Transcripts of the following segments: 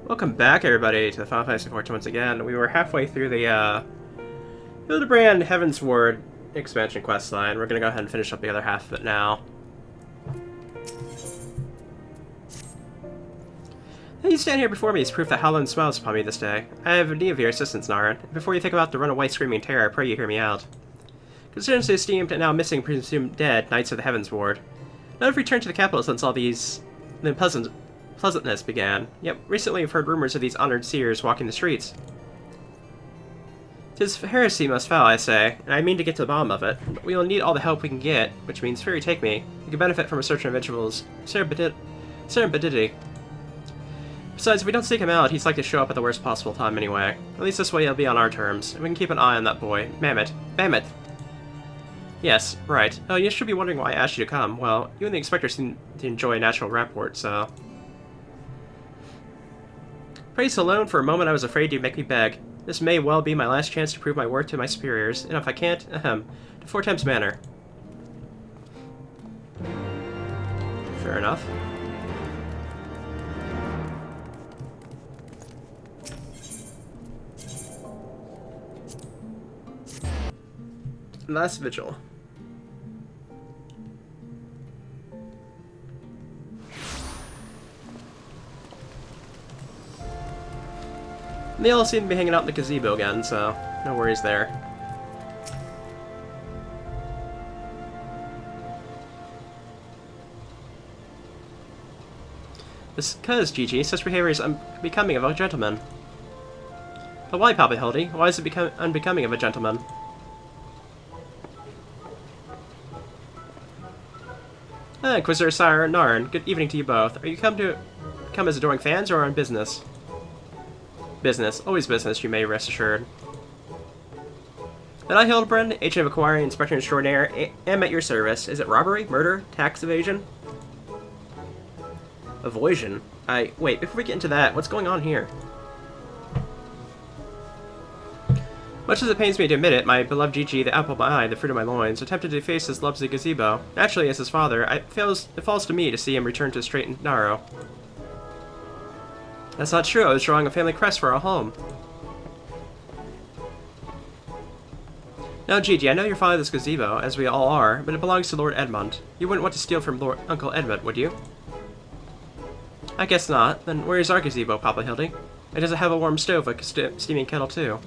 Welcome back, everybody, to the Final Fantasy XIV once again. We were halfway through the Hildebrand Heaven's Ward expansion quest line. We're gonna go ahead and finish up the other half of it now. You stand here before me is proof that Howland smiles upon me this day. I have need of your assistance, Naren. Before you think about to run away screaming terror, I pray you hear me out. Considering the esteemed and now missing, presumed dead, Knights of the Heaven's Ward. None have returned to the capital since all these pleasantness began. Yet recently I've heard rumors of these honored seers walking the streets. 'Tis heresy most foul, I say, and I mean to get to the bottom of it. But we will need all the help we can get, which means Fury take me. You can benefit from a certain individual's serendipity. Besides, if we don't seek him out, he's likely to show up at the worst possible time anyway. At least this way he'll be on our terms, and we can keep an eye on that boy. Mammoth. Mammoth! Yes, right. Oh, you should be wondering why I asked you to come. Well, you and the Inspector seem to enjoy a natural rapport, so... Praise alone, for a moment I was afraid you'd make me beg. This may well be my last chance to prove my worth to my superiors, and if I can't, to 4 times manner. Fair enough. Last vigil. They all seem to be hanging out in the gazebo again, so no worries there. Because, Gigi, such behavior is unbecoming of a gentleman. But why, Papa Hildy? Why is it unbecoming of a gentleman? Inquisitor Sire Narn, good evening to you both. Are you come as adoring fans or on business? Business. Always business, you may rest assured. Then I, Hildebrand, agent of Inquiry, Inspector Extraordinaire, am at your service. Is it robbery, murder, tax evasion? Avoision? Wait, before we get into that, what's going on here? Much as it pains me to admit it, my beloved Gigi, the apple of my eye, the fruit of my loins, attempted to deface his lovely gazebo. Naturally, as his father, it falls to me to see him return to the straight and narrow. That's not true. I was drawing a family crest for our home. Now, Gigi, I know you're fond of this gazebo, as we all are, but it belongs to Lord Edmund. You wouldn't want to steal from Uncle Edmund, would you? I guess not. Then where is our gazebo, Papa Hildy? It doesn't have a warm stove, like a steaming kettle, too.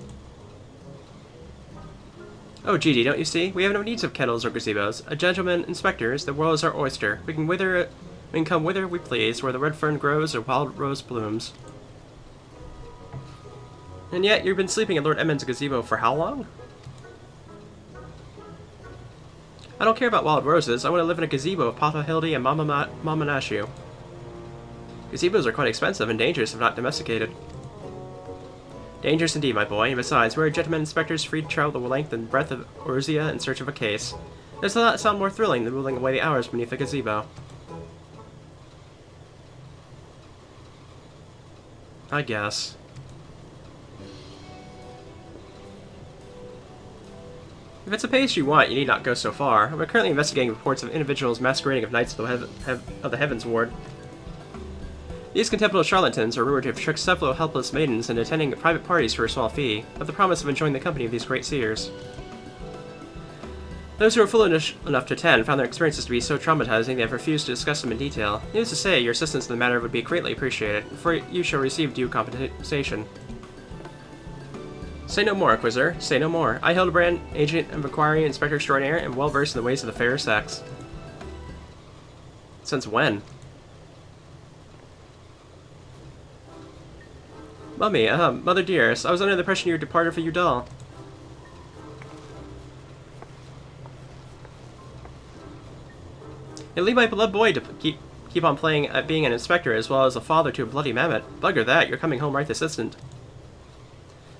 Oh, Gigi, don't you see? We have no needs of kettles or gazebos. A gentleman inspectors, the world is our oyster. We can come whither we please, where the red fern grows or wild rose blooms. And yet, you've been sleeping in Lord Edmund's gazebo for how long? I don't care about wild roses. I want to live in a gazebo with Papa Hildy and Mama Nashu. Gazebos are quite expensive and dangerous if not domesticated. Dangerous indeed, my boy, and besides, we're gentlemen inspectors free to travel the length and breadth of Orzia in search of a case. Does that sound more thrilling than ruling away the hours beneath a gazebo? I guess. If it's a pace you want, you need not go so far. We're currently investigating reports of individuals masquerading of Knights of the Heaven's Ward. These contemptible charlatans are rumored to have tricked several helpless maidens into attending private parties for a small fee, with the promise of enjoying the company of these great seers. Those who were foolish enough to attend found their experiences to be so traumatizing they have refused to discuss them in detail. Needless to say, your assistance in the matter would be greatly appreciated, for you shall receive due compensation. Say no more, Inquisitor. Say no more. I, Hildebrand, agent of Inquiry, Inspector Extraordinaire, am well versed in the ways of the fair sex. Since when? Mummy, Mother dearest, I was under the impression you were departed for Udal. And leave my beloved boy to keep on playing at being an inspector as well as a father to a bloody mammoth. Bugger that, you're coming home right this instant.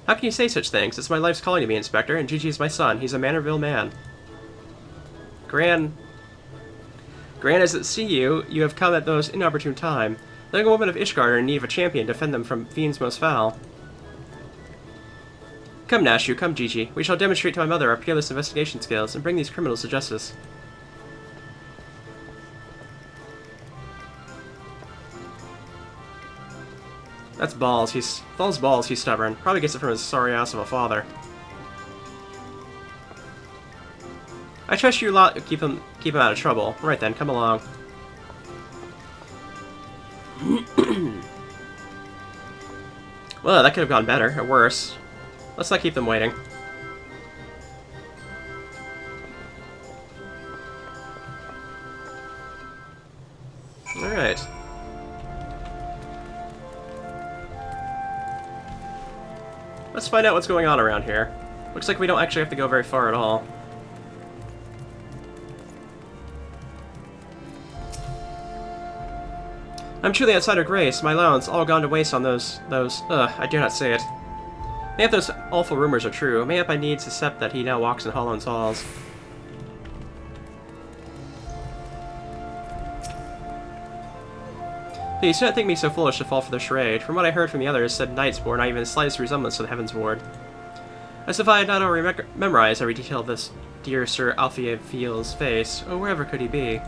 How can you say such things? It's my life's calling to be Inspector, and Gigi's my son. He's a Manorville man. Gran, as it see you, you have come at the most inopportune time. The young women of Ishgard are in need of a champion to defend them from fiends most foul. Come, Nashu, come, Gigi. We shall demonstrate to my mother our peerless investigation skills and bring these criminals to justice. That's balls. Those balls, he's stubborn. Probably gets it from his sorry ass of a father. I trust you a lot to keep him out of trouble. Right then, come along. Well, that could have gone better, or worse. Let's not keep them waiting. Alright. Let's find out what's going on around here. Looks like we don't actually have to go very far at all. I'm truly outside of grace. My allowance all gone to waste on those, I dare not say it. Mayhap those awful rumors are true. Mayhap I need to accept that he now walks in Hollow's halls. Please do not think me so foolish to fall for the charade. From what I heard from the others, said knights bore not even the slightest resemblance to the Heavens Ward. As if I had not already memorized every detail of this dear Sir Alfie's face. Oh, wherever could he be?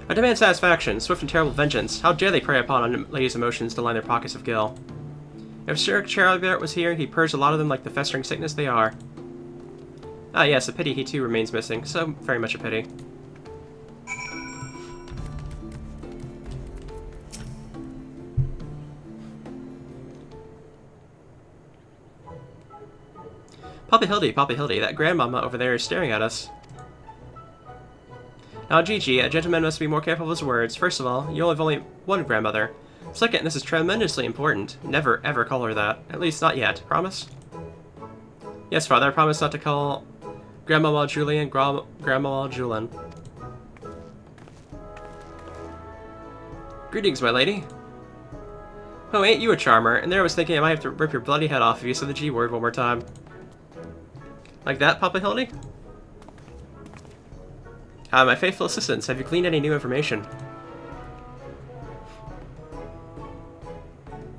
I demand satisfaction, swift and terrible vengeance. How dare they prey upon a lady's emotions to line their pockets of gil? If Sir Charlebert was here, he'd purge a lot of them like the festering sickness they are. Ah yes, a pity he too remains missing. So very much a pity. Papa Hildy, that grandmama over there is staring at us. Now, Gigi, a gentleman must be more careful of his words. First of all, you have only one grandmother. Second, this is tremendously important. Never, ever call her that. At least, not yet. Promise? Yes, Father, I promise not to call Grandmama Julian Grandmama Julian. Greetings, my lady. Oh, ain't you a charmer? And there I was thinking I might have to rip your bloody head off if you said the G word one more time. Like that, Papa Hildy? My faithful assistants, have you gleaned any new information?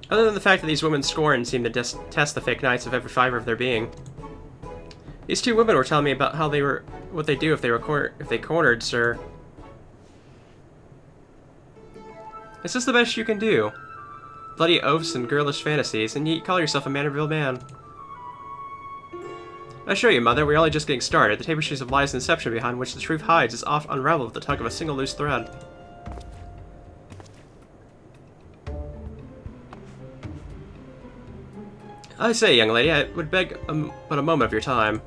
Other than the fact that these women's scorn seem to test the fake knights of every fiber of their being. These two women were telling me about how what they do if they cornered Sir. Is this the best you can do? Bloody oaths and girlish fantasies, and you call yourself a man-of-real man. I assure you, Mother, we're only just getting started. The tapestries of lies and deception behind which the truth hides is oft unraveled with the tug of a single loose thread. I say, young lady, I would beg but a moment of your time.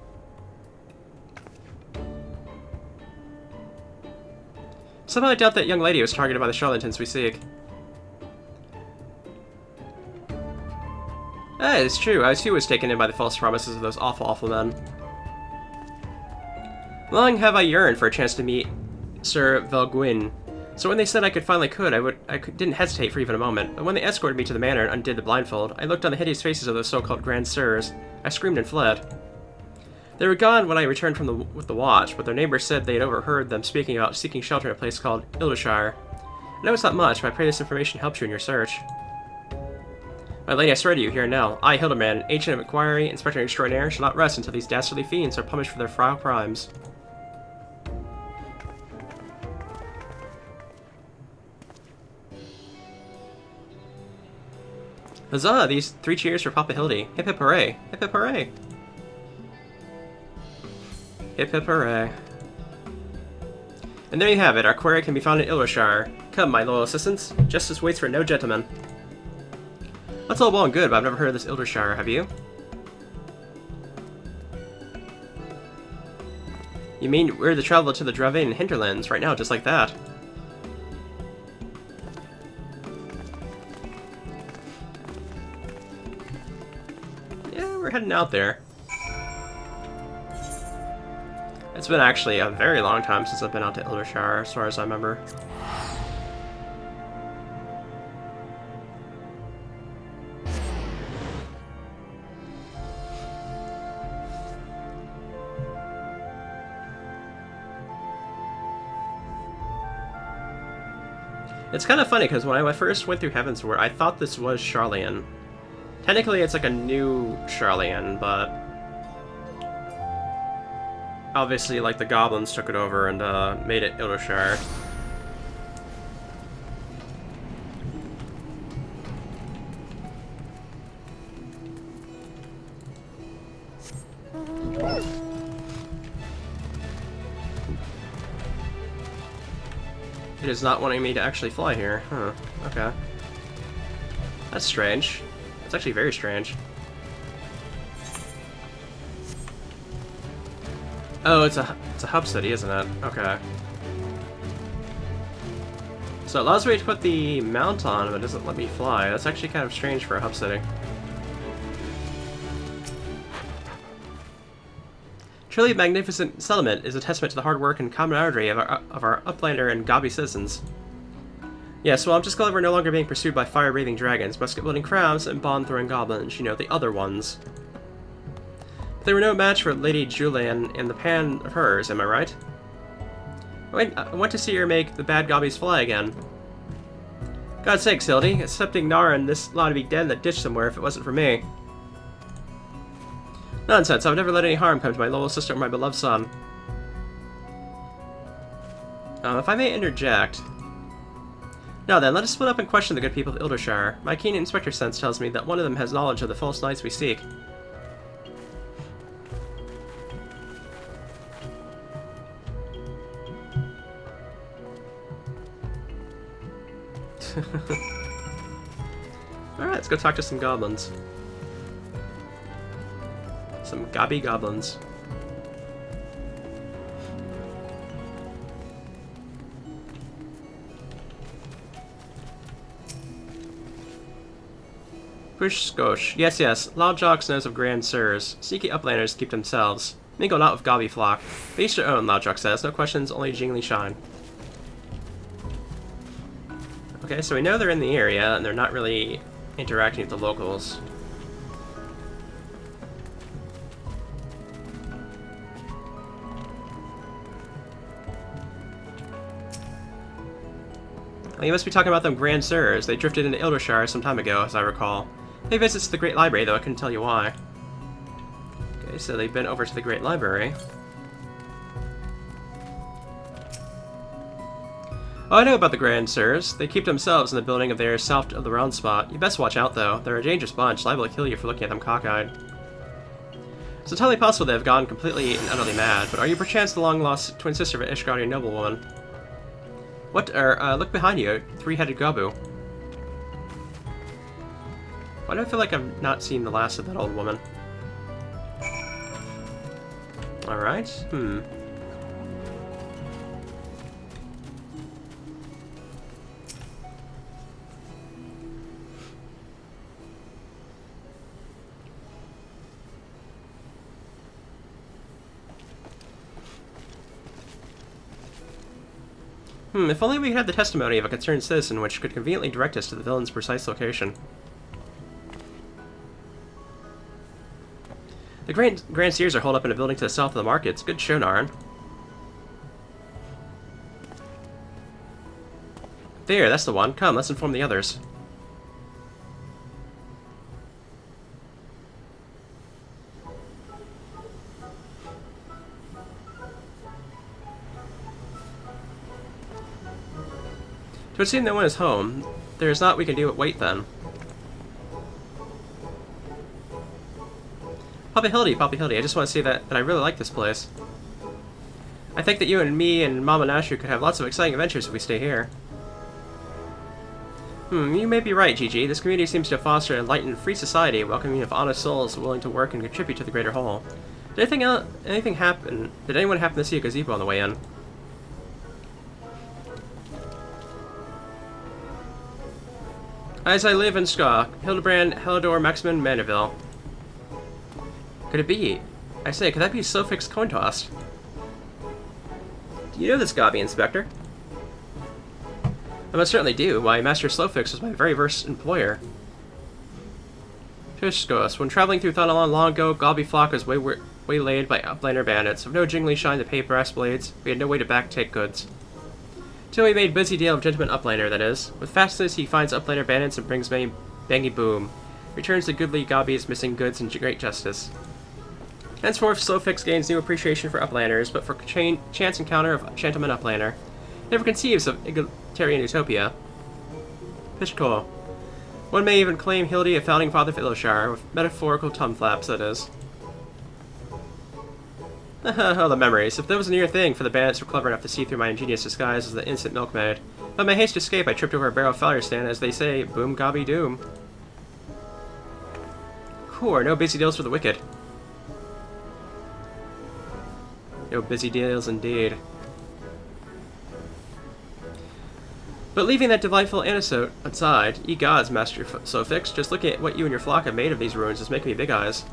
Somehow I doubt that young lady was targeted by the charlatans we seek. It's true, I too was taken in by the false promises of those awful, awful men. Long have I yearned for a chance to meet Sir Valguin, so when they said I didn't hesitate for even a moment, but when they escorted me to the manor and undid the blindfold, I looked on the hideous faces of those so-called Grand Sirs. I screamed and fled. They were gone when I returned with the watch, but their neighbors said they had overheard them speaking about seeking shelter in a place called Ildershire. I know it's not much, but I pray this information helps you in your search. My lady, I swear to you here and now, I, Hildebrand, agent of inquiry, inspector extraordinaire, shall not rest until these dastardly fiends are punished for their foul crimes. Huzzah! These 3 cheers for Papa Hildy. Hip hip hooray! Hip hip hooray! Hip hip hooray. And there you have it, our quarry can be found in Ildershire. Come, my loyal assistants, justice waits for no gentleman. That's all well and good, but I've never heard of this Ildershire, have you? You mean we're to travel to the Dravian hinterlands right now, just like that? Yeah, we're heading out there. It's been actually a very long time since I've been out to Ildershire, as far as I remember. It's kind of funny, because when I first went through Heavensward, I thought this was Sharlayan. Technically, it's like a new Sharlayan, but... obviously, like, the goblins took it over and made it Ildoshar. It is not wanting me to actually fly here. Huh. Okay. That's strange. It's actually very strange. Oh, it's a hub city, isn't it? Okay. So it allows me to put the mount on, but it doesn't let me fly. That's actually kind of strange for a hub city. Truly magnificent settlement is a testament to the hard work and camaraderie of our Uplander and Gabi citizens. Yes, well, I'm just glad we're no longer being pursued by fire-breathing dragons, musket-wielding crabs, and bomb-throwing goblins. You know, the other ones. But they were no match for Lady Julian and the pan of hers, am I right? I want to see her make the bad gobbies fly again. God's sake, Sildy, excepting Nara and this lot to be dead in the ditch somewhere if it wasn't for me. Nonsense, I would never let any harm come to my little sister or my beloved son. If I may interject... Now then, let us split up and question the good people of Ildoshar. My keen inspector sense tells me that one of them has knowledge of the false knights we seek. Alright, let's go talk to some goblins. Some Gabi goblins. Push skosh. Yes, yes. Loudjocks knows of grand sirs. Sneaky uplanders keep themselves. Mingle not with Gabi flock. Be each their own, Loudjock says. No questions, only jingly shine. Okay, so we know they're in the area, and they're not really interacting with the locals. Well, you must be talking about them Grand Sirs. They drifted into Ildoshar some time ago, as I recall. They visits to the Great Library, though I couldn't tell you why. Okay, so they've been over to the Great Library. Oh, I know about the Grand Sirs. They keep themselves in the building of theirs south of the round spot. You best watch out, though. They're a dangerous bunch, liable to kill you for looking at them cockeyed. It's entirely possible they have gone completely and utterly mad, but are you perchance the long-lost twin sister of an Ishgari noblewoman? What look behind you, three-headed Gabu. Why do I feel like I've not seen the last of that old woman? Alright, if only we could have the testimony of a concerned citizen which could conveniently direct us to the villain's precise location. The Grand Seers are holed up in a building to the south of the markets. Good show, Naran. There, that's the one. Come, let's inform the others. To assume no one is home, there is naught we can do but wait then. Papa Hildy, I just want to say that I really like this place. I think that you and me and Mama Nashu could have lots of exciting adventures if we stay here. You may be right, Gigi. This community seems to foster an enlightened, free society, welcoming of honest souls willing to work and contribute to the greater whole. Did anything happen? Did anyone happen to see a gazebo on the way in? As I live in Ska, Hildebrand, Helidor, Maximin, Mandeville. Could it be? I say, could that be Sofix coin tossed? Do you know this Gabi, Inspector? I most certainly do. Why, Master Slowfix was my very first employer. Tushkos. When traveling through Thanalan long ago, Gabi flock was waylaid by uplander bandits. With no jingly shine to pay brass blades, we had no way to take goods. Till we made busy deal of gentleman uplander, that is. With fastness, he finds uplander bandits and brings me bangy boom. Returns the goodly Gabi's missing goods in great justice. Henceforth, Slowfix gains new appreciation for uplanders, but for chance encounter of gentleman uplander. Never conceives of egalitarian utopia. Fishcool. One may even claim Hildy a founding father of Iloshar, with metaphorical tongue flaps, that is. Oh, the memories. If that was a near thing for the bandits were clever enough to see through my ingenious disguise as the instant milkmaid. By my haste to escape, I tripped over a barrel of failure stand, as they say, boom gobby doom. Core, no busy deals for the wicked. No busy deals indeed. But leaving that delightful anecdote aside, ye gods, Master Slowfix, just looking at what you and your flock have made of these ruins is making me big eyes.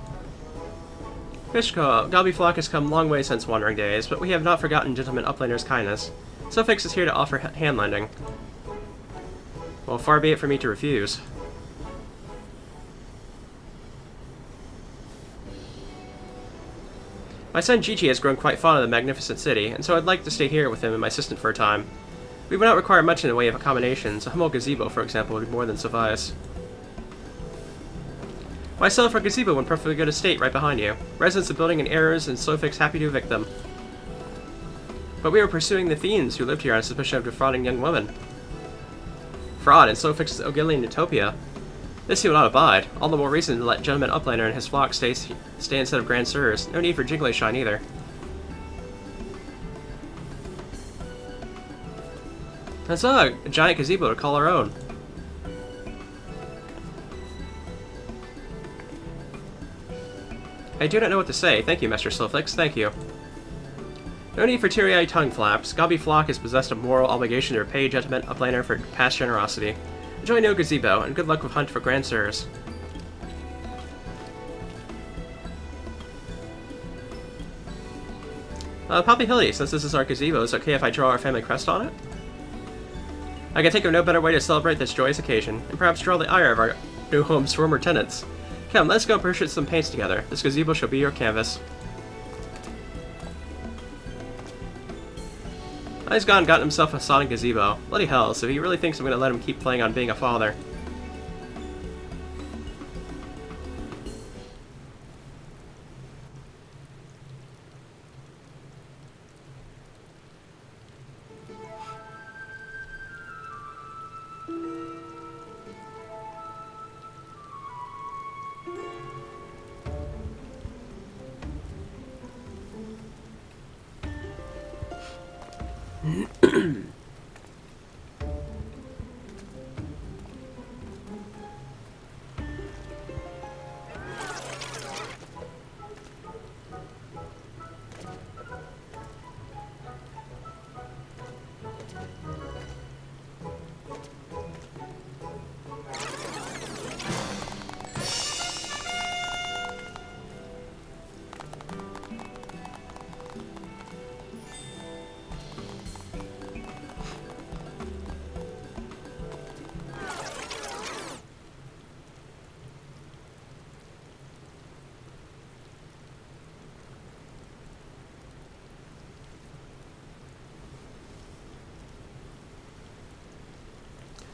Fishcall, Gobby flock has come a long way since wandering days, but we have not forgotten gentleman uplander's kindness. Slowfix is here to offer hand-lending. Well, far be it for me to refuse. My son Gigi has grown quite fond of the magnificent city, and so I'd like to stay here with him and my assistant for a time. We would not require much in the way of accommodations. A humble gazebo, for example, would be more than suffice. Myself or gazebo in perfectly good estate right behind you. Residents of building in errors and Slowfix happy to evict them. But we were pursuing the fiends who lived here on suspicion of defrauding young women. Fraud in Slowfix's Ogillian utopia. This he will not abide. All the more reason to let gentleman Uplander and his flock stay instead of Grand Sirs. No need for jiggly shine either. That's a giant gazebo to call our own. I do not know what to say. Thank you, Master Slowfix. Thank you. No need for teary-eyed tongue flaps. Gobby flock is possessed of moral obligation to repay gentleman Uplander for past generosity. Enjoy no gazebo, and good luck with hunt for Grand Sirs. Poppy Hilly, since this is our gazebo, is it okay if I draw our family crest on it? I can think of no better way to celebrate this joyous occasion, and perhaps draw the ire of our new home's former tenants. Come, let's go and purchase some paints together. This gazebo shall be your canvas. He's gone and gotten himself a sonic gazebo. Bloody hell, so he really thinks I'm gonna let him keep playing on being a father.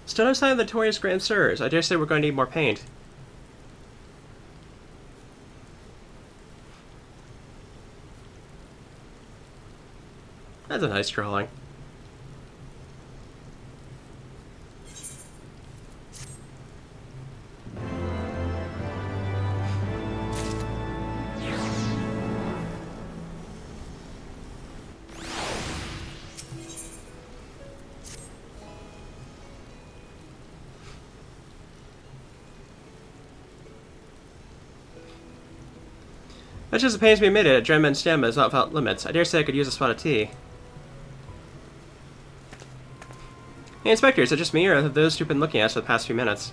Still no sign of the notorious Grand Sirs. I dare say we're going to need more paint. That's a nice drawing. Much as it pains me to admit it, Dreadman's stamina is not without limits. I dare say I could use a spot of tea. Hey, Inspector, is it just me, or have those two been looking at us for the past few minutes?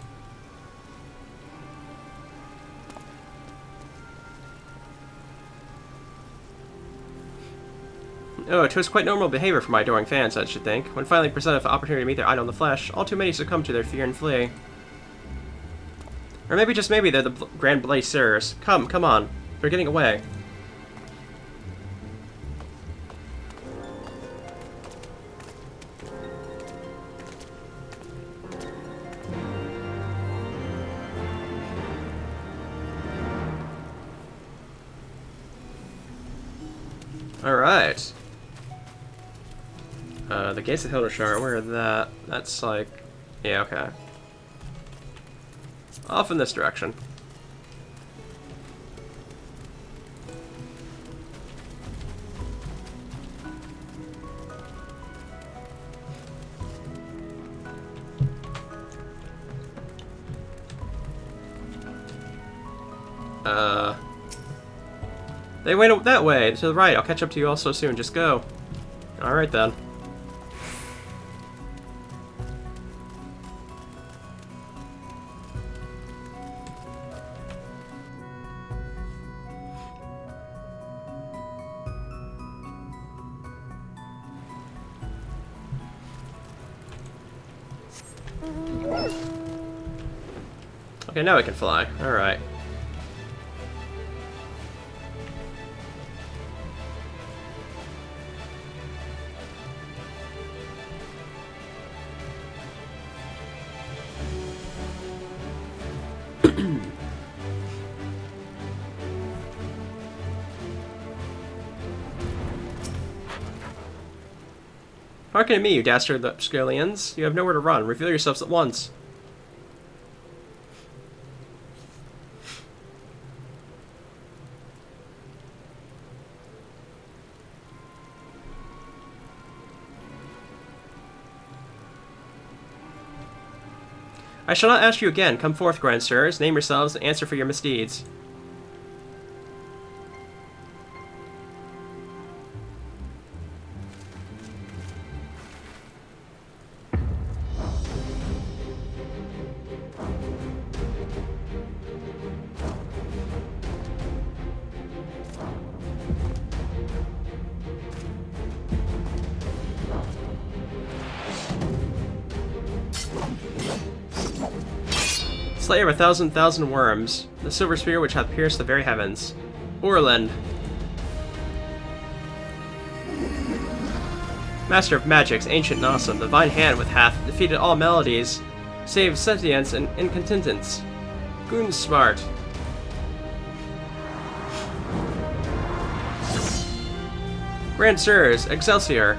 Oh, 'twas quite normal behavior for my adoring fans, I should think. When finally presented with the opportunity to meet their idol in the flesh, all too many succumb to their fear and flee. Or maybe, just maybe, they're the Grand Blaze Sirs. Come on. They're getting away. Alright. The gates of Hildeshire, where are that? That's like... Yeah, okay. Off in this direction. They went that way, to the right. I'll catch up to you all so soon. Just go. Alright then. Okay, now we can fly. Alright. Hearken to me, you dastard Upscalians. You have nowhere to run. Reveal yourselves at once. I shall not ask you again. Come forth, grand sirs. Name yourselves and answer for your misdeeds. Slayer of 1,000,000 worms, the silver spear which hath pierced the very heavens. Orland. Master of magics, ancient and awesome, the divine hand which hath defeated all melodies, save sentience and incontentence. Goonsmart. Grand Sirs, Excelsior.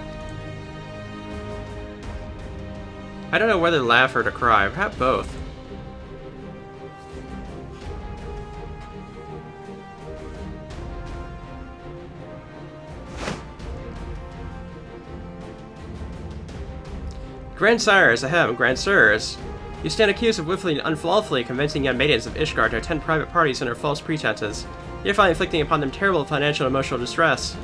I don't know whether to laugh or to cry, perhaps both. Grandsires, ahem, Grandsirs. You stand accused of willfully and unlawfully convincing young maidens of Ishgard to attend private parties under false pretenses, thereby inflicting upon them terrible financial and emotional distress.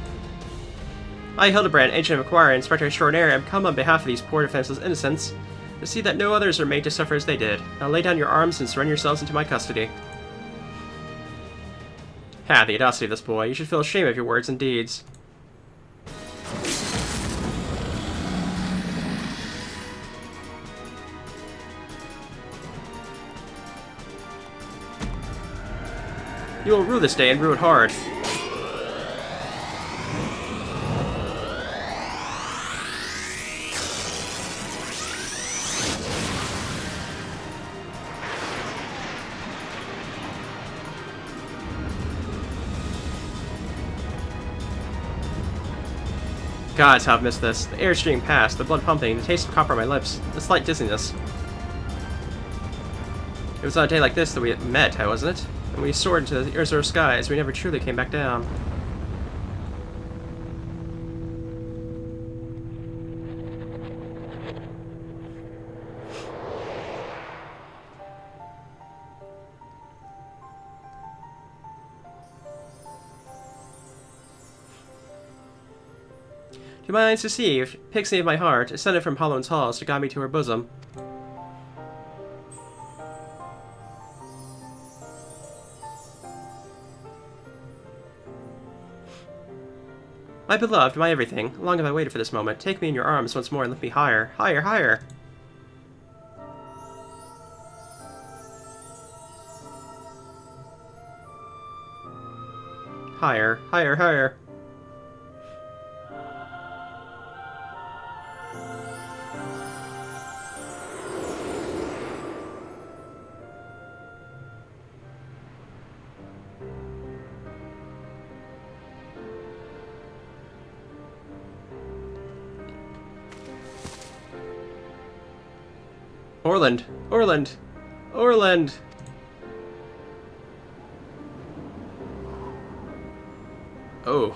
I, Hildebrand, Ancient of Acquire, Inspector Extraordinary, am come on behalf of these poor defenseless innocents, to see that no others are made to suffer as they did. Now lay down your arms and surrender yourselves into my custody. Ha, the audacity of this boy. You should feel ashamed of your words and deeds. You will rue this day and rue it hard. Gods, how I've missed this. The air streaming past, the blood pumping, the taste of copper on my lips, the slight dizziness. It was on a day like this that we met, wasn't it? And we soared into the azure skies, we never truly came back down. To my eyes deceived, pixie of my heart, ascended from Hollow's halls to guide me to her bosom. My beloved, my everything, long have I waited for this moment. Take me in your arms once more and lift me higher, higher, higher! Higher, higher, higher. Orland! Orland! Orland! Oh.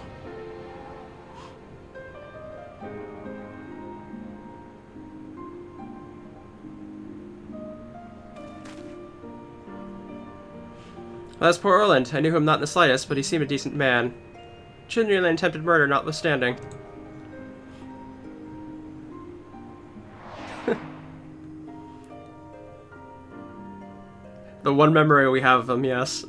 Well, that's poor Orland. I knew him not in the slightest, but he seemed a decent man. Genuinely attempted murder notwithstanding. The one memory we have of him, yes.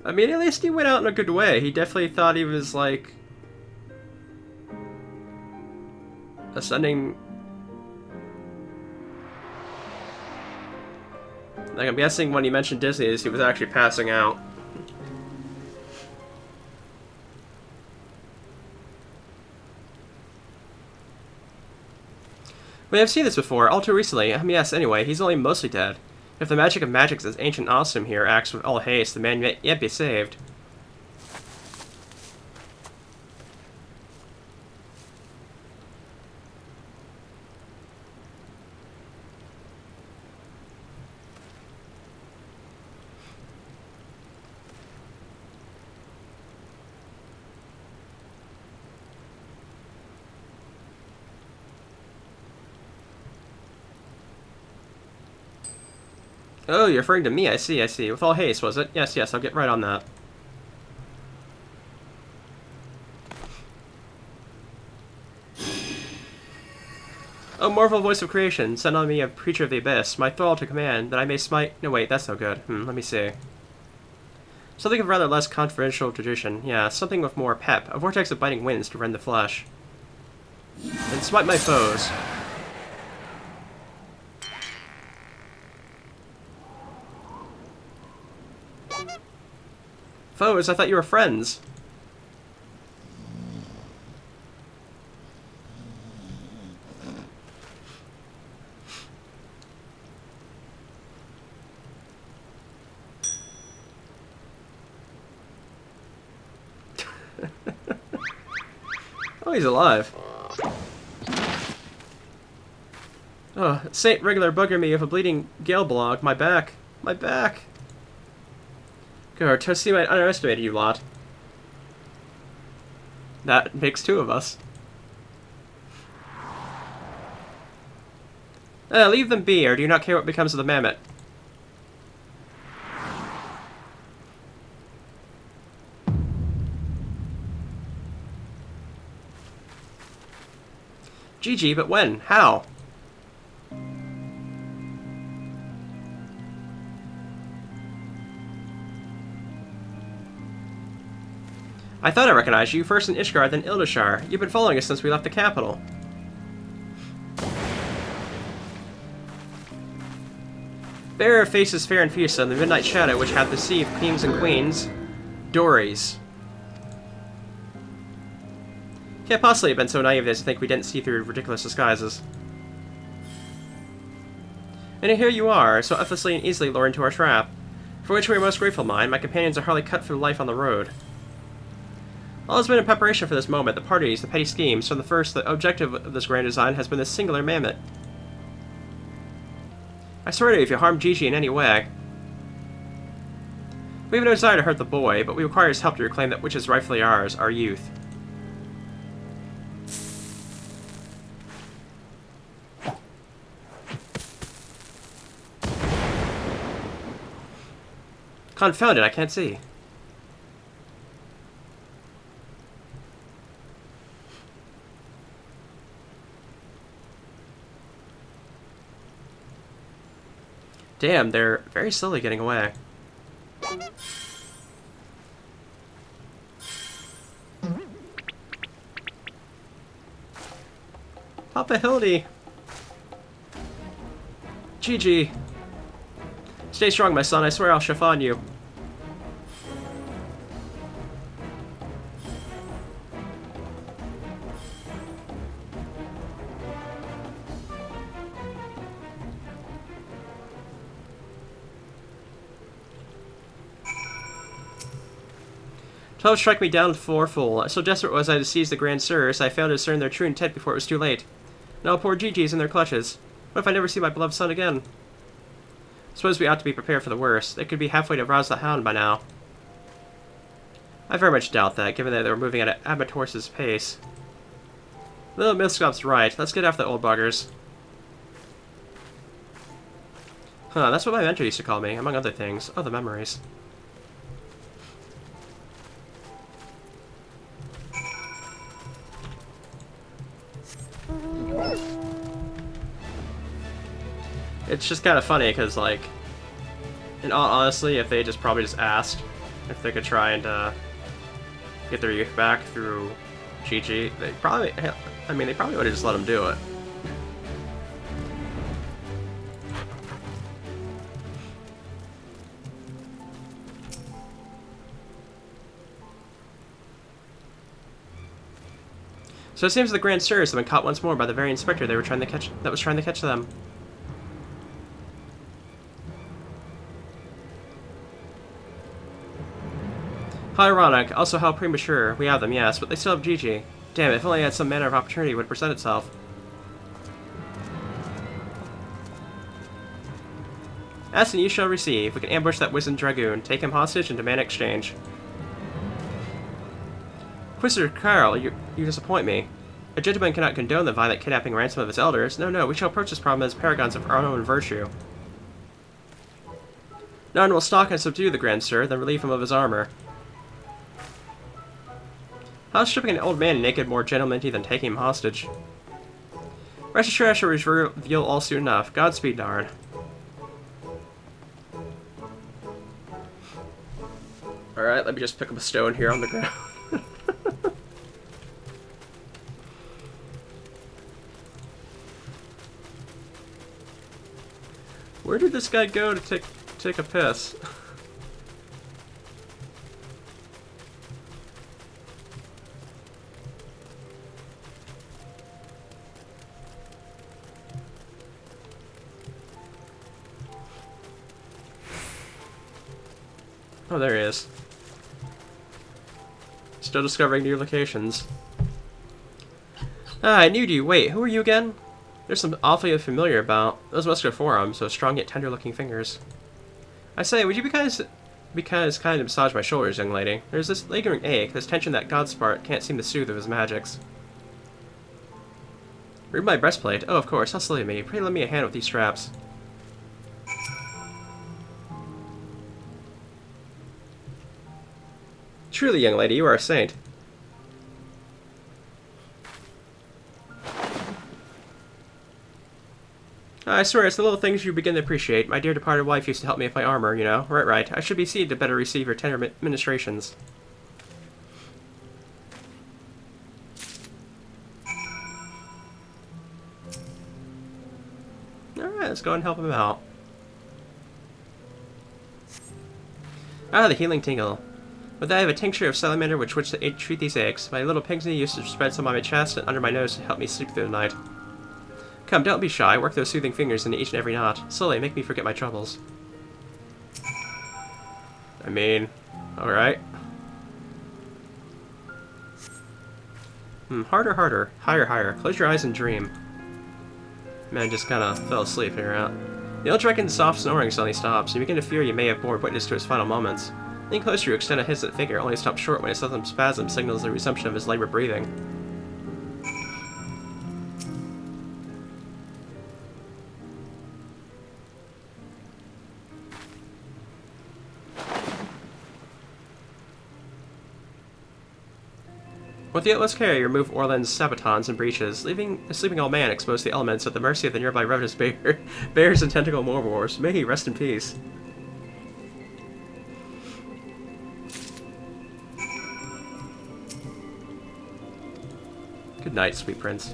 I mean, at least he went out in a good way. He definitely thought he was, like, ascending. Like, I'm guessing when he mentioned Disney's, he was actually passing out. We have seen this before, all too recently. Yes, anyway, he's only mostly dead. If the magic of magics as ancient awesome here acts with all haste, the man may yet be saved. Oh, you're referring to me. I see, I see. With all haste, was it? Yes, yes, I'll get right on that. Oh, marvel voice of creation, send on me a preacher of the abyss, my thrall to command, that I may smite... No, wait, that's no good. Let me see. Something of rather less controversial tradition. Yeah, something with more pep. A vortex of biting winds to rend the flesh. And smite my foes. Foes, I thought you were friends. Oh, he's alive. Oh, Saint regular bugger me of a bleeding gale blog. My back. My back. Good, Toasty might underestimated you lot. That makes two of us. Leave them be, or do you not care what becomes of the mammoth? GG, but when? How? I thought I recognized you, first in Ishgard, then Ildashar. You've been following us since we left the capital. Bearer of faces fair and fearsome, the midnight shadow which hath deceived kings and queens. Dories. Can't possibly have been so naive as to think we didn't see through ridiculous disguises. And here you are, so effortlessly and easily lured into our trap. For which we are most grateful, mine. My companions are hardly cut for life on the road. All has been in preparation for this moment, the parties, the petty schemes. From the first, the objective of this grand design has been this singular mammoth. I swear to you, if you harm Gigi in any way... We have no desire to hurt the boy, but we require his help to reclaim that which is rightfully ours, our youth. Confound it, I can't see. Damn, they're very slowly getting away. Papa Hildy! GG. Stay strong, my son. I swear I'll chiffon you. Clothes struck me down fourfold. So desperate was I to seize the Grand Sirs, I failed to discern their true intent before it was too late. Now poor Gigi's in their clutches. What if I never see my beloved son again? Suppose we ought to be prepared for the worst. They could be halfway to rouse the hound by now. I very much doubt that, given that they were moving at Abbot Horse's pace. Little Milscop's right. Let's get after the old buggers. Huh, that's what my mentor used to call me, among other things. Oh, the memories. It's just kind of funny, because, like, in all honesty, if they just probably just asked if they could try and get their youth back through Gigi, they probably, I mean, they probably would have just let them do it. So it seems the Grand Sirs have been caught once more by the very inspector they were trying to catch, that was trying to catch them. How ironic, also how premature. We have them, yes, but they still have Gigi. Damn it, if only I had some manner of opportunity would present itself. Ask and you shall receive. We can ambush that wizened dragoon, take him hostage, and demand exchange. Inquisitor Carl, you disappoint me. A gentleman cannot condone the violent kidnapping and ransom of his elders. No, we shall approach this problem as paragons of our own virtue. None will stalk and subdue the Grand Sir, then relieve him of his armor. How is stripping an old man naked more gentlemanly than taking him hostage? Rest assured I shall reveal all soon enough. Godspeed, Darn. Alright, let me just pick up a stone here on the ground. Where did this guy go to take a piss? Oh, there he is. Still discovering new locations. Ah, I knew you. Wait, who are you again? There's something awfully familiar about. Those must go forearms, so strong yet tender-looking fingers. I say, would you be kind to massage my shoulders, young lady? There's this lingering ache, this tension that Godspart can't seem to soothe with his magics. Read my breastplate. Oh, of course. How silly of me. Pray lend me a hand with these straps. Truly, young lady, you are a saint. I swear, it's the little things you begin to appreciate. My dear departed wife used to help me with my armor, you know. Right. I should be seated to better receive your tender ministrations. Alright, let's go and help him out. Ah, the healing tingle. With that, I have a tincture of salamander which to treat these aches. My little Pigsney used to spread some on my chest and under my nose to help me sleep through the night. Come, don't be shy. Work those soothing fingers into each and every knot. Slowly, make me forget my troubles. I mean, alright. Harder. Higher. Close your eyes and dream. Man, just kinda fell asleep here out. The old dragon's soft snoring suddenly stops. You begin to fear you may have borne witness to his final moments. Lean closer, you extend a hesitant finger, only stops short when a sudden spasm signals the resumption of his labored breathing. With the utmost care, you remove Orland's sabatons and breeches, leaving the sleeping old man exposed to the elements at the mercy of the nearby ravenous bears and tentacle morvors. May he rest in peace. Good night, sweet prince.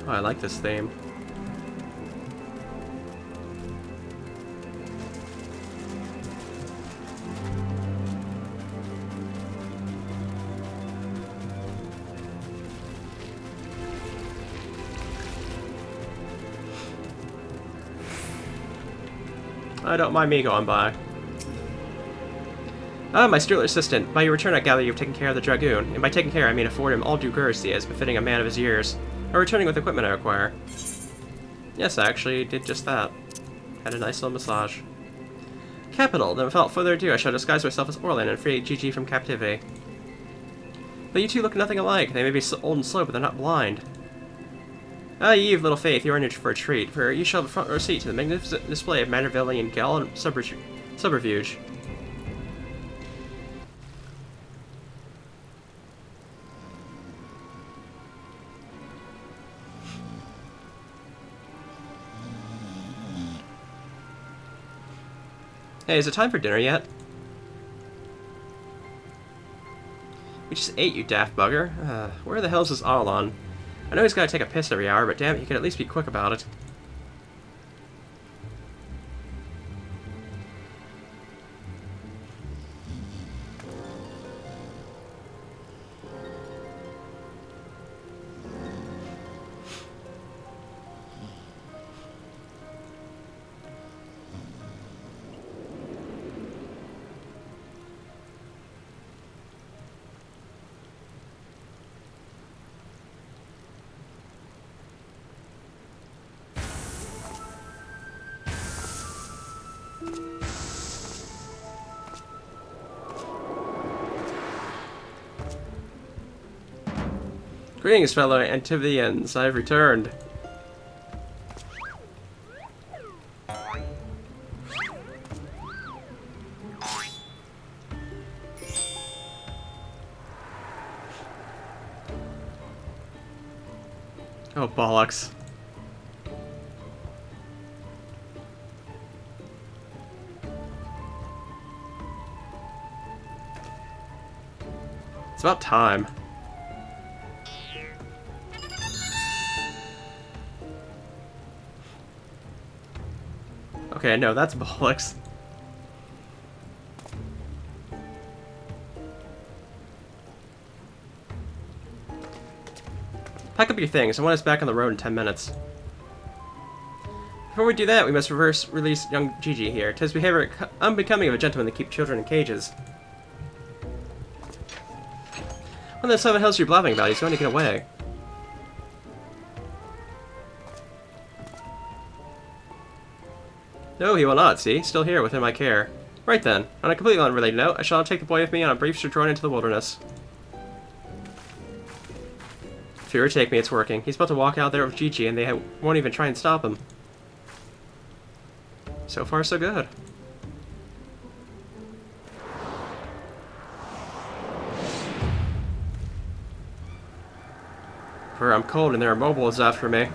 Oh, I like this theme. I don't mind me going by. Ah, my sterling assistant. By your return, I gather you've taken care of the Dragoon. And by taking care, I mean afford him all due courtesy as befitting a man of his years. Or returning with equipment I require. Yes, I actually did just that. Had a nice little massage. Capital. Then without further ado, I shall disguise myself as Orlan and free Gigi from captivity. But you two look nothing alike. They may be old and slow, but they're not blind. Ah, ye of little faith, you are in for a treat, for you shall have a front row seat to the magnificent display of Machiavellian guile and subterfuge. Hey, is it time for dinner yet? We just ate, you daft bugger. Where the hell's this Aulon? I know he's gotta take a piss every hour, but damn it, he could at least be quick about it. Greetings, fellow Antivians. I've returned. Oh, bollocks. It's about time. Okay, no, that's bollocks. Pack up your things. I want us back on the road in 10 minutes. Before we do that, we must reverse release young Gigi here. 'Tis behavior unbecoming of a gentleman to keep children in cages. What the 7 hells are you blabbing about? He's going to get away. No, he will not, see? Still here, within my care. Right then. On a completely unrelated note, I shall take the boy with me on a brief sojourn into the wilderness. Fear take me, it's working. He's about to walk out there with Gigi, and they won't even try and stop him. So far, so good. For I'm cold and there are mobiles after me.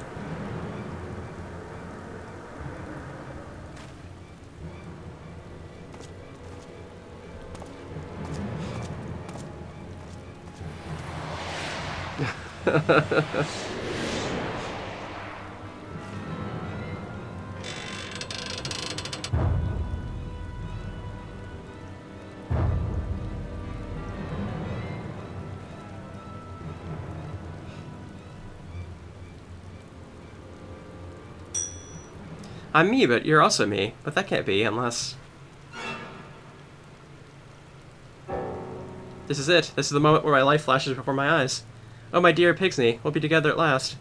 I'm me, but you're also me. But that can't be, unless... This is it. This is the moment where my life flashes before my eyes. Oh, my dear Pigsney, we'll be together at last.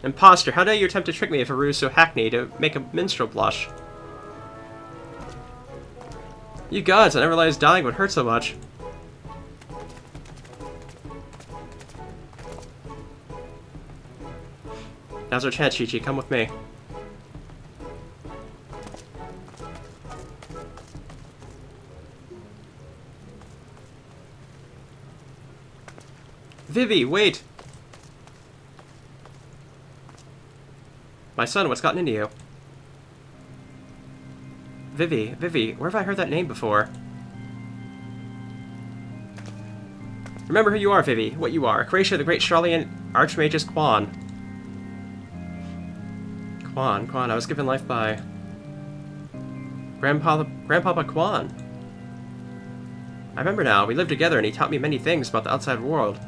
Imposter, how dare you attempt to trick me with a ruse so hackneyed to make a minstrel blush? You gods, I never realized dying would hurt so much. Now's our chance, Chi-Chi, come with me. Vivi, wait! My son, what's gotten into you? Vivi, where have I heard that name before? Remember who you are, Vivi, what you are. Croatia, the great Charlian Archmagus Quan. Quan, I was given life by... Grandpapa Quan. I remember now, we lived together and he taught me many things about the outside world.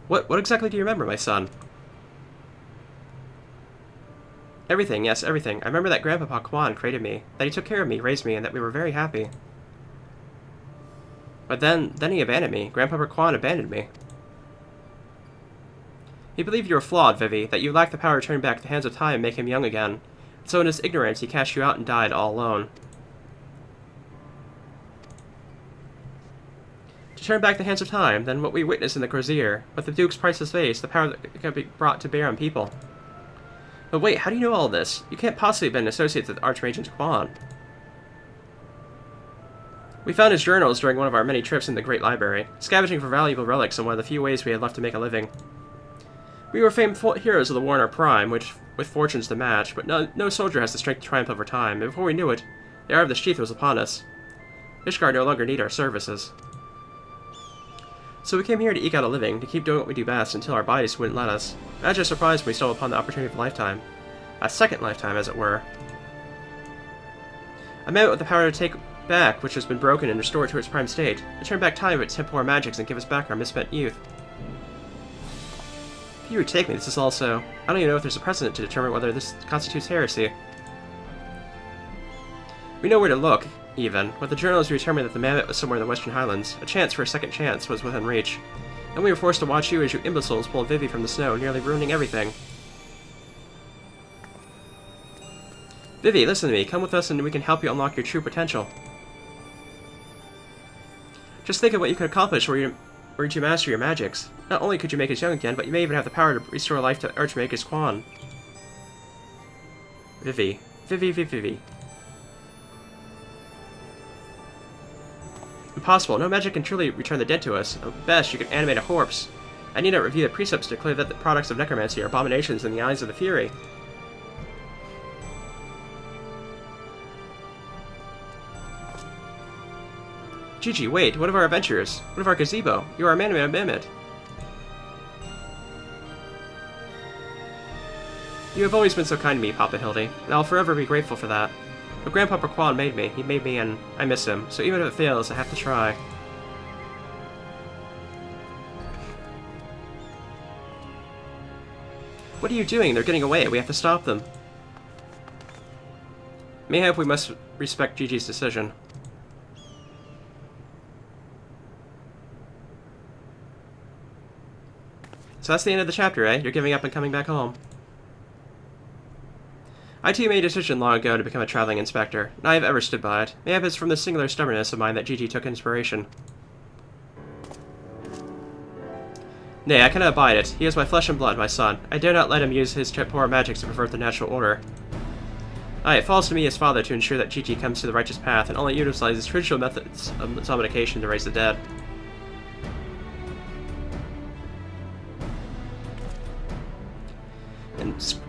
What exactly do you remember, my son? Everything, yes, everything. I remember that Grandpapa Quan created me, that he took care of me, raised me, and that we were very happy. But then he abandoned me. Grandpapa Quan abandoned me. He believed you were flawed, Vivi, that you lacked the power to turn back the hands of time and make him young again. So in his ignorance, he cast you out and died all alone. To turn back the hands of time, then what we witnessed in the Crozier, with the Duke's priceless vase, the power that can be brought to bear on people. But wait, how do you know all this? You can't possibly have been associated with Archmagus Quan. We found his journals during one of our many trips in the Great Library, scavenging for valuable relics in one of the few ways we had left to make a living. We were famed heroes of the war in our prime, which with fortunes to match, but no soldier has the strength to triumph over time, and before we knew it, the hour of the sheath was upon us. Ishgard no longer needed our services. So we came here to eke out a living, to keep doing what we do best until our bodies wouldn't let us. Imagine surprised when we stumbled upon the opportunity of a lifetime. A second lifetime, as it were. A mammoth with the power to take back which has been broken and restored to its prime state, to turn back time with its temporal magics and give us back our misspent youth. If you would take me, this is also... I don't even know if there's a precedent to determine whether this constitutes heresy. We know where to look, even. With the journals, we determined that the mammoth was somewhere in the Western Highlands. A chance for a second chance was within reach. And we were forced to watch you as you imbeciles pulled Vivi from the snow, nearly ruining everything. Vivi, listen to me. Come with us and we can help you unlock your true potential. Just think of what you could accomplish were you to master your magics. Not only could you make us young again, but you may even have the power to restore life to Archmagus Quan. Vivi. Impossible. No magic can truly return the dead to us. At best, you can animate a corpse. I need not review the precepts to declare that the products of necromancy are abominations in the eyes of the Fury. Gigi, wait. What of our adventures? What of our gazebo? You are a man of mammoth. You have always been so kind to me, Papa Hildy, and I'll forever be grateful for that. But Grandpapa Quan made me. He made me, and I miss him. So even if it fails, I have to try. What are you doing? They're getting away. We have to stop them. Mayhap we must respect Gigi's decision. So that's the end of the chapter, eh? You're giving up and coming back home. I too made a decision long ago to become a traveling inspector, and I have ever stood by it. Mayhap it's from the singular stubbornness of mine that Gigi took inspiration. Nay, I cannot abide it. He is my flesh and blood, my son. I dare not let him use his poor magics to pervert the natural order. Aye, it falls to me as father to ensure that Gigi comes to the righteous path and only utilizes traditional methods of summoning to raise the dead.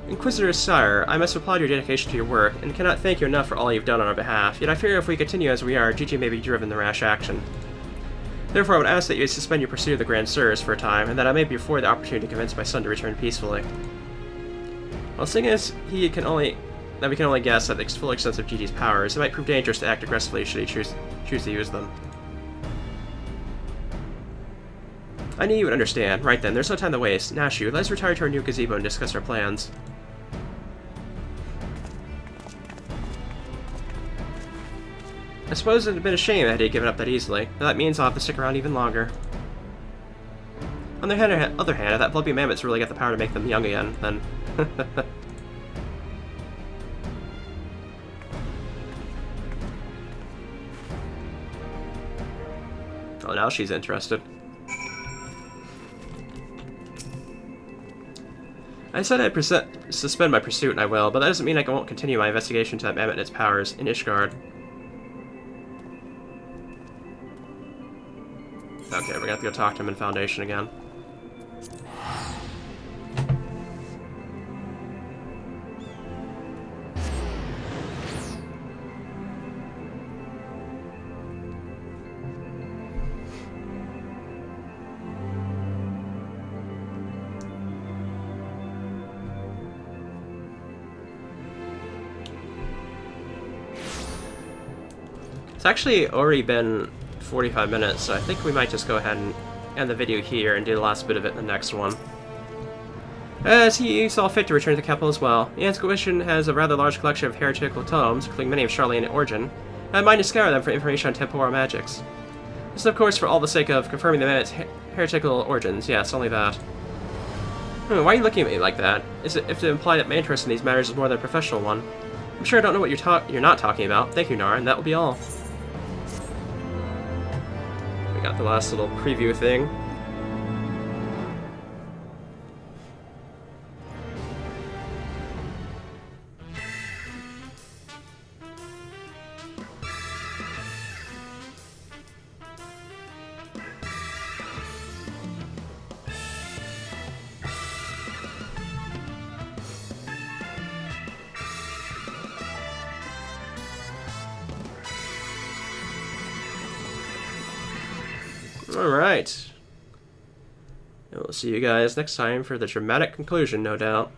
Inquisitor Sire, I must applaud your dedication to your work, and cannot thank you enough for all you've done on our behalf, yet I fear if we continue as we are, Gigi may be driven to rash action. Therefore I would ask that you suspend your pursuit of the Grand Sirs for a time, and that I may be afforded the opportunity to convince my son to return peacefully. While seeing as we can only guess at the full extent of Gigi's powers, it might prove dangerous to act aggressively should he choose to use them. I knew you would understand. Right then, there's no time to waste. Nashu, let's retire to our new gazebo and discuss our plans. I suppose it would have been a shame had he given up that easily, but that means I'll have to stick around even longer. On the other hand, if that bloody mammoths really got the power to make them young again, then... Oh, now she's interested. I said I'd suspend my pursuit, and I will, but that doesn't mean I won't continue my investigation to that mammoth and its powers in Ishgard. Okay, we're gonna have to go talk to him in Foundation again. It's actually already been 45 minutes, so I think we might just go ahead and end the video here and do the last bit of it in the next one. As he saw fit to return to the capital as well, the Inquisition has a rather large collection of heretical tomes, including many of Charlene origin, and I mind to scour them for information on temporal magics. This is of course for all the sake of confirming the Mammut's heretical origins, yes, only that. Why are you looking at me like that? Is it if to imply that my interest in these matters is more than a professional one? I'm sure I don't know what you're not talking about. Thank you, Nar, and that will be all. We got the last little preview thing. Alright. We'll see you guys next time for the dramatic conclusion, no doubt.